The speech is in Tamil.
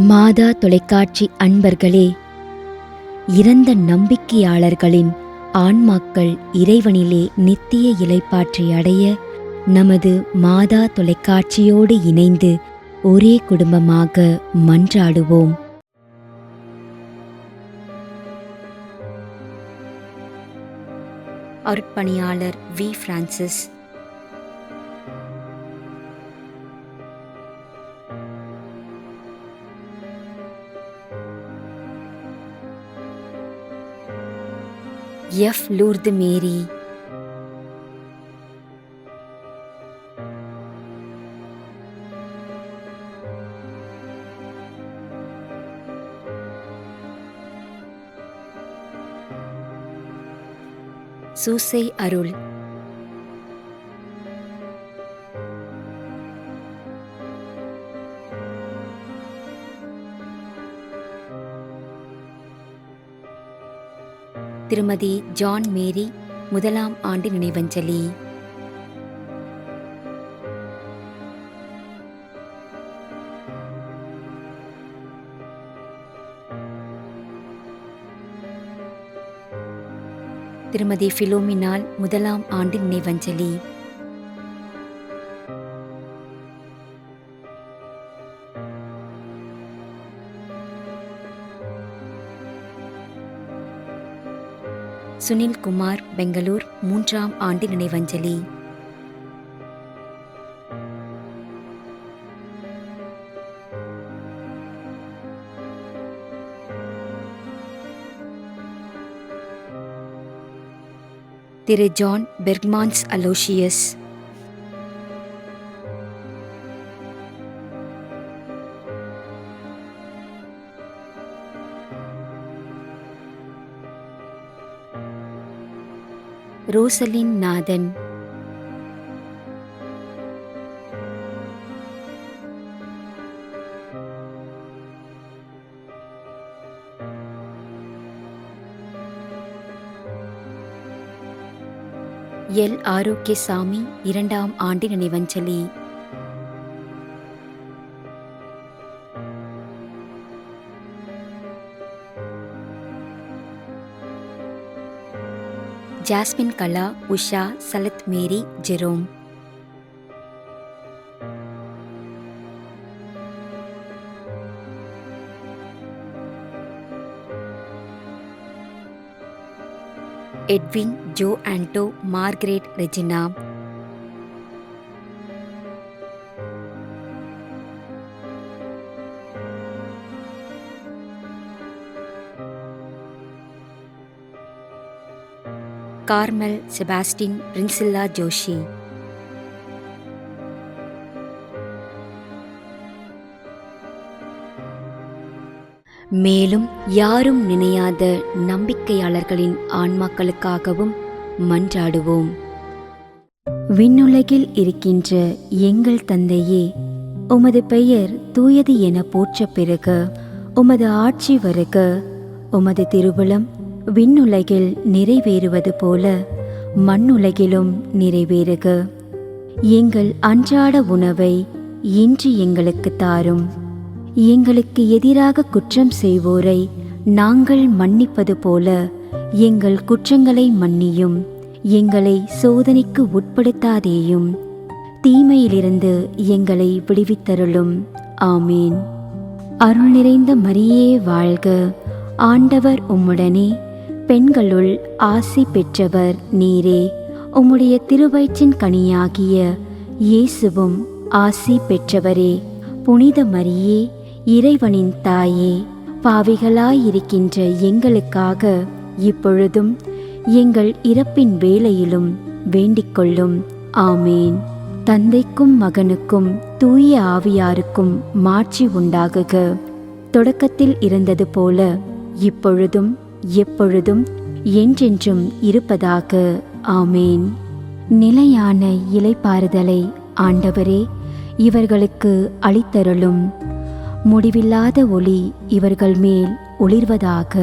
மாதா தொலைக்காட்சி அன்பர்களே, இறந்த நம்பிக்கையாளர்களின் ஆன்மாக்கள் இறைவனிலே நித்திய இளைப்பாற்றி அடைய நமது மாதா தொலைக்காட்சியோடு இணைந்து ஒரே குடும்பமாக மன்றாடுவோம். அருட்பணியாளர் வி. பிரான்சிஸ். எஃப். லூர்து மேரி. சூசை அருள். திருமதி ஜான் மேரி, 1ஆம் ஆண்டு நினைவஞ்சலி. திருமதி பிலோமினால், 1ஆம் ஆண்டு நினைவஞ்சலி. சுனில் குமார், பெங்களூர், 3ஆம் ஆண்டு நினைவஞ்சலி. திரு John Berchmans Aloysius. Rosaline Nathan. L. Arokiasamy, 2ஆம் ஆண்டு நினைவஞ்சலி. ஜாஸ்மின் கலா, உஷா, சலத் Mary, Jerome. Edwin, Joe Anto, Margaret Regina. Carmel, Sebastian, Priscilla Joshi. மேலும் யாரும் நினையாத நம்பிக்கையாளர்களின் ஆன்மாக்களுக்காகவும் மன்றாடுவோம். விண்ணுலகில் இருக்கின்ற எங்கள் தந்தையே, உமது பெயர் தூயது என போற்ற பெறுக. உமது ஆட்சி வருக. உமது திருவுளம் விண்ணுலகில் நிறைவேறுவது போல மண்ணுலகிலும் நிறைவேறுக. எங்கள் அன்றாட உணவை இன்று எங்களுக்கு தாரும். எங்களுக்கு எதிராக குற்றம் செய்வோரை நாங்கள் மன்னிப்பது போல எங்கள் குற்றங்களை மன்னியும். எங்களை சோதனைக்கு உட்படுத்தாதேயும், தீமையிலிருந்து எங்களை விடுவித்தருளும். ஆமீன். அருள் நிறைந்த மரியே வாழ்க. ஆண்டவர் உம்முடனே, பெண்களுள் ஆசி பெற்றவர் நீரே. உம்முடைய திருவயிற்றின் கனியாகிய இயேசுவும் ஆசி பெற்றவரே. புனித மரியே, இறைவனின் தாயே, பாவிகளாயிருக்கின்ற எங்களுக்காக இப்பொழுதும் எங்கள் இறப்பின் வேளையிலும் வேண்டிக்கொள்ளும். ஆமேன். தந்தைக்கும் மகனுக்கும் தூய ஆவியாருக்கும் மாட்சி உண்டாகுக. தொடக்கத்தில் இருந்தது போல இப்பொழுதும் எப்பொழுதும் என்றென்றும் இருப்பதாக. ஆமேன். நிலையான இளைப்பாறுதலை ஆண்டவரே இவர்களுக்கு அளித்தருளும். முடிவில்லாத ஒளி இவர்கள் மேல் ஒளிர்வதாக.